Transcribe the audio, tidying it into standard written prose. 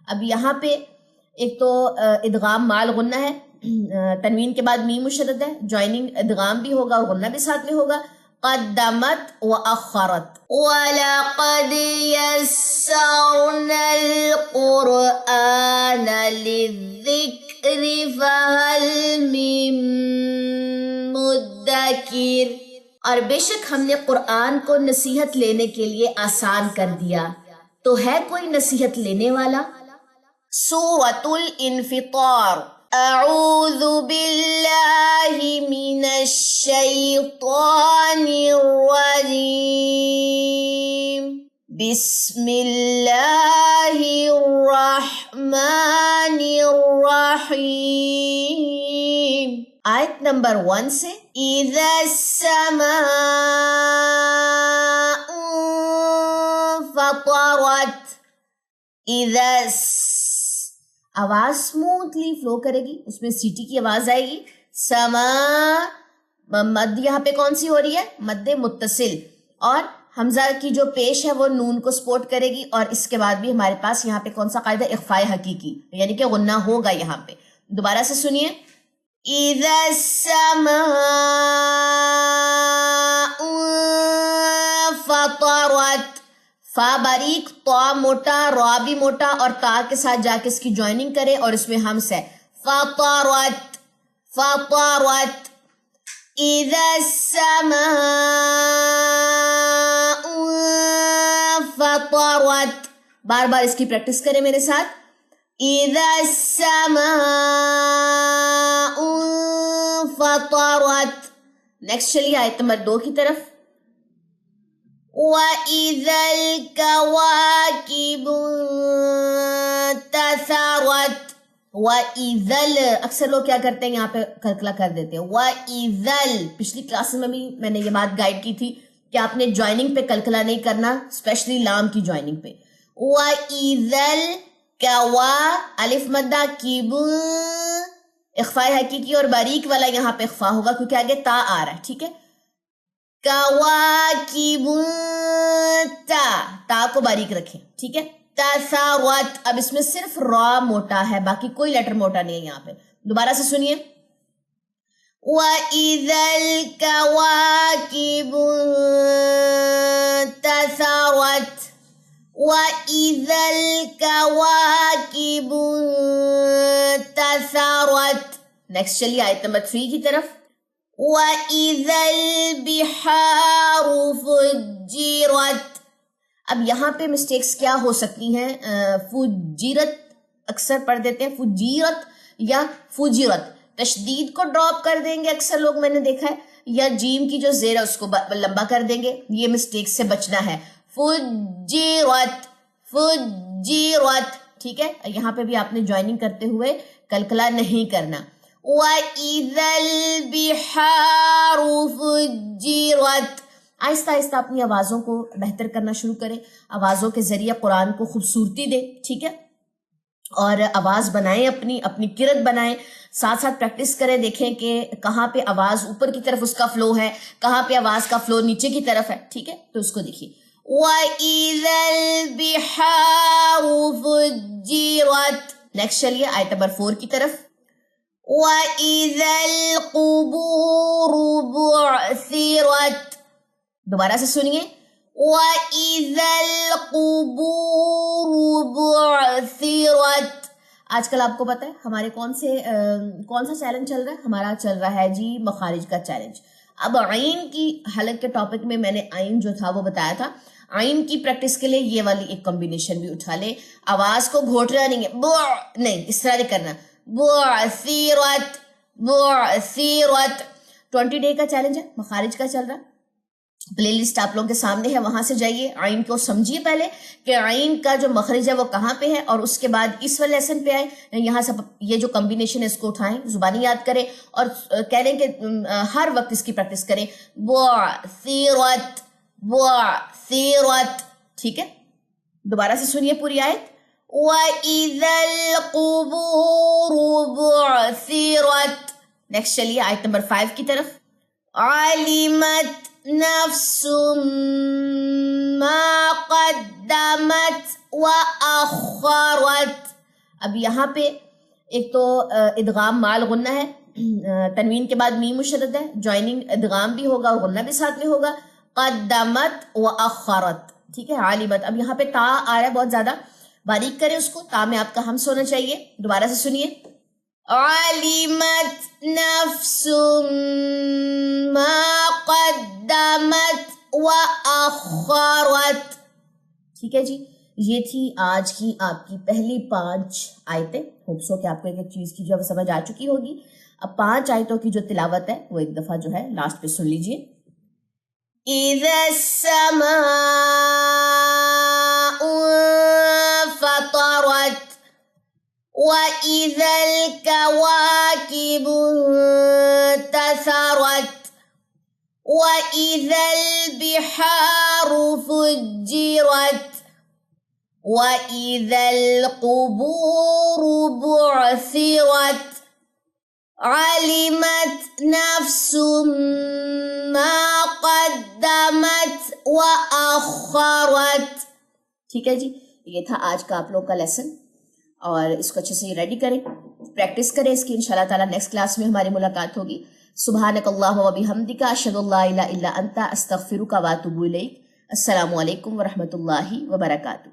اب یہاں پہ ایک تو ادغام مال غنہ ہے، تنوین کے بعد میم مشدد ہے، جوائننگ ادغام بھی ہوگا اور غنہ بھی ساتھ میں ہوگا. قدمت واخرت. وَلَقَدْ يَسَّرْنَا الْقُرْآنَ لِلذِّكْرِ فَهَلْ مِن مُدَّكِرٍ. اور بے شک ہم نے قرآن کو نصیحت لینے کے لیے آسان کر دیا، تو ہے کوئی نصیحت لینے والا؟ سورۃ الانفطار. اعوذ باللہ من الشیطان الرجیم. بسم اللہ الرحمن الرحیم. آیت نمبر 1 سے اذا السماء فطرت. اذا آواز سموتھلی فلو کرے گی، اس میں سیٹی کی آواز آئے گی. سما مد یہاں پہ کون سی ہو رہی ہے؟ مد متصل، اور حمزہ کی جو پیش ہے وہ نون کو سپورٹ کرے گی. اور اس کے بعد بھی ہمارے پاس یہاں پہ کون سا قاعدہ؟ اخفاء حقیقی، یعنی کہ غنہ ہوگا یہاں پہ. دوبارہ سے سنیے. اذا السماء فطرت. فا باریک، طا موٹا، را بھی موٹا، اور تا کے ساتھ جا کے اس کی جوائننگ کرے اور اس میں ہمس ہے. فطرت فطرت. اذا السماء فطرت. بار بار اس کی پریکٹس کریں میرے ساتھ. اذا السماء فطرت. نیکسٹ چلیے آیت نمبر 2 کی طرف. وَإِذَا الْكَوَاكِبُ انتَثَرَتْ. وَإِذَا، اکثر لوگ کیا کرتے ہیں یہاں پہ کلکلا کر دیتے ہیں. وَإِذَا، پچھلی کلاسز میں بھی میں نے یہ بات گائیڈ کی تھی کہ آپ نے جوائننگ پہ کلکلا نہیں کرنا، اسپیشلی لام کی جوائننگ پہ. وَإِذَا الْكَوَا الف مدہ کیب، اخفاء حقیقی اور باریک والا یہاں پہ اخفاء ہوگا کیونکہ آگے تا آ رہا ہے. ٹھیک ہے. کواکب، تا کو باریک رکھیں. ٹھیک ہے. تثارت. اب اس میں صرف را موٹا ہے، باقی کوئی لیٹر موٹا نہیں ہے یہاں پہ. دوبارہ سے سنیے. وَإِذَا الْكَوَاكِبُ انتَثَرَتْ. وَإِذَا الْكَوَاكِبُ انتَثَرَتْ. نیکسٹ چلیے آیت نمبر 3 کی طرف. وَإِذَا الْبِحَارُ فُجِّرَتْ. اب یہاں پہ مسٹیکس کیا ہو سکتی ہیں؟ فجیرت اکثر پڑھ دیتے ہیں، فجیرت یا فجیرت. تشدید کو ڈراپ کر دیں گے اکثر لوگ، میں نے دیکھا ہے، یا جیم کی جو زیر ہے اس کو لمبا کر دیں گے. یہ مسٹیک سے بچنا ہے. فجیرت فجیرت. ٹھیک ہے. یہاں پہ بھی آپ نے جوائننگ کرتے ہوئے کلکلا نہیں کرنا. وَإِذَا الْبِحَارُ فُجِّرَتْ. آہستہ آہستہ اپنی آوازوں کو بہتر کرنا شروع کریں، آوازوں کے ذریعے قرآن کو خوبصورتی دیں. ٹھیک ہے. اور آواز بنائیں، اپنی کرت بنائیں، ساتھ ساتھ پریکٹس کریں، دیکھیں کہ کہاں پہ آواز اوپر کی طرف اس کا فلو ہے، کہاں پہ آواز کا فلو نیچے کی طرف ہے. ٹھیک ہے. تو اس کو دیکھیے. وَإِذَا الْبِحَارُ فُجِّرَتْ. نیکسٹ چلیے آیت نمبر 4 کی طرف. وَإِذَا الْقُبُورُ بُعْثِرَتْ. دوبارہ سے سنیے. وَإِذَا الْقُبُورُ بُعْثِرَتْ. آج کل آپ کو پتہ ہے ہمارے کون سا چیلنج چل رہا ہے؟ ہمارا چل رہا ہے جی مخارج کا چیلنج. اب عین کی حلق کے ٹاپک میں میں نے عین جو تھا وہ بتایا تھا. عین کی پریکٹس کے لیے یہ والی ایک کمبینیشن بھی اٹھا لیں. آواز کو گھوٹنا نہیں ہے، نہیں اس طرح نہیں کرنا. بعثرت بعثرت. 20 ڈے کا چیلنج ہے، مخارج کا چل رہا. پلے لسٹ آپ لوگوں کے سامنے ہے، وہاں سے جائیے. عین کو سمجھیے پہلے کہ عین کا جو مخرج ہے وہ کہاں پہ ہے، اور اس کے بعد اس والے لیسن پہ آئے، یہاں سے یہ جو کمبینیشن ہے اس کو اٹھائیں، زبانی یاد کریں، اور کہہ رہے ہیں کہ ہر وقت اس کی پریکٹس کریں. بعثرت بعثرت. ٹھیک ہے. دوبارہ سے سنیے پوری آیت. وَإِذَا الْقُبُورُ بُعْثِرَتْ. نیکسٹ چلیے آیت نمبر 5 کی طرف. عَلِمَتْ نَفْسٌ ما قدمت وأخرت. اب یہاں پہ ایک تو ادغام مال غنہ ہے، تنوین کے بعد میم مشدد ہے، جوائننگ ادغام بھی ہوگا اور غنہ بھی ساتھ میں ہوگا. قدمت وأخرت، ٹھیک ہے. عالمت، اب یہاں پہ تا آ رہا ہے بہت زیادہ، باریک کریں اس کو، تا میں آپ کا ہمس ہونا چاہیے. دوبارہ سے سنیے. علمت نفس ما قدمت وأخرت. ٹھیک ہے جی، یہ تھی آج کی آپ کی پہلی 5 آیتیں. ہوپ سو کہ آپ کو ایک ایک چیز کی جو ہے سمجھ آ چکی ہوگی. اب 5 آیتوں کی جو تلاوت ہے وہ ایک دفعہ جو ہے لاسٹ پہ سن لیجئے. اذا السماء فطرت وَإِذَا الْكَوَاكِبُ انتَثَرَتْ وَإِذَا الْبِحَارُ فُجِّرَتْ وَإِذَا الْقُبُورُ بُعْثِرَتْ عَلِمَتْ نَفْسٌ مَا قَدَّمَتْ وَأَخَّرَتْ. ٹھیک ہے جی، یہ تھا آج کا آپ لوگ کا لیسن، اور اس کو اچھے سے ریڈی کریں، پریکٹس کریں اس کی. انشاءاللہ تعالیٰ نیکسٹ کلاس میں ہماری ملاقات ہوگی. سبحانک اللہم و بحمدک، اشہد ان لا الہ الا انت، استغفرک و اتوب الیک. السلام علیکم ورحمۃ اللہ وبرکاتہ.